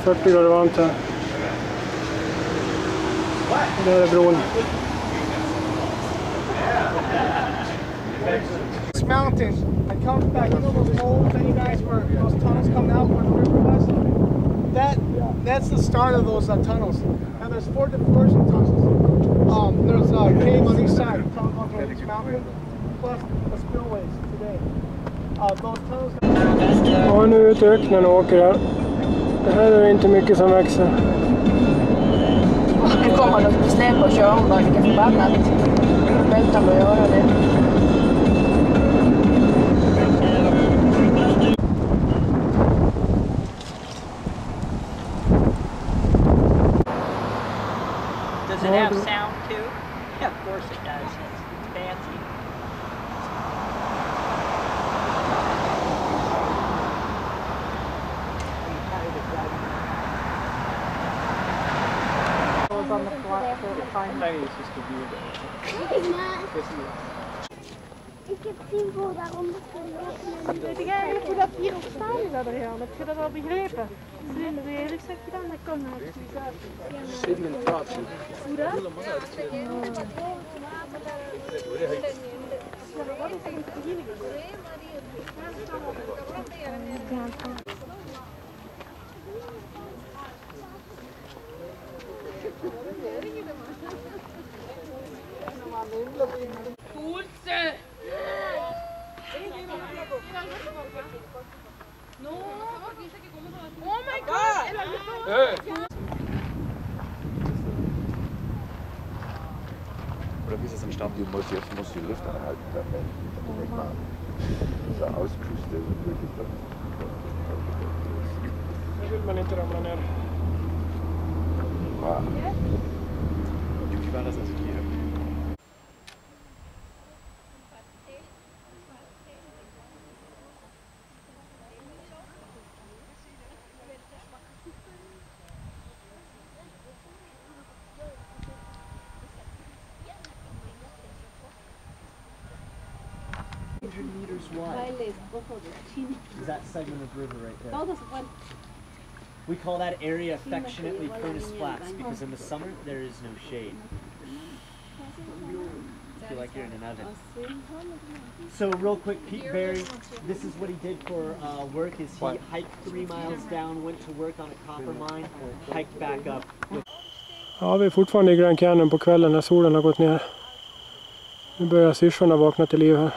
40 grader varmt här. Där är bron. This mountain, it comes back, you know those holes that you guys were, those tunnels coming out where the river was? That's the start of those tunnels. And there's 4 diversion tunnels. There's a cave on each side, tunnel going through each mountain, plus the spillways today. Those tunnels... Ja, nu är ute i öknen och åker här. Det här är inte mycket som växer. Nu kommer de att släppa och köra om dagen, vilka förbannat. Väntar med att göra det. Does it have sound too? Yeah, of course it does. It's fancy. On the flat for the fine. Ik heb 10 voor daaronder gelopen. Weet jij eigenlijk hoe dat hier ontstaan is aan de hand? Heb je dat al begrepen? Zullen we eerlijk zeggen dan? Dat komt uit Sedimentatie. hoe dat? Oh my god! Oder wie ist es im Start? Jetzt muss die Luft anhalten, damit diese Auspuste wirklich dann. Nu vill man inte ramla ner. Ja. Wie war das also hier? Meters wide. Is that segment of river right there? We call that area affectionately Furnace Flats because in the summer there is no shade. I feel like you're in an oven. So real quick, Pete Berry, this is what he did for work. Is he hiked 3 miles down, went to work on a copper mine, hiked back up. Ja, vi är fortfarande i Grand Canyon på kvällen när solen har gått ner. Nu börjar syrsorna vakna till liv här.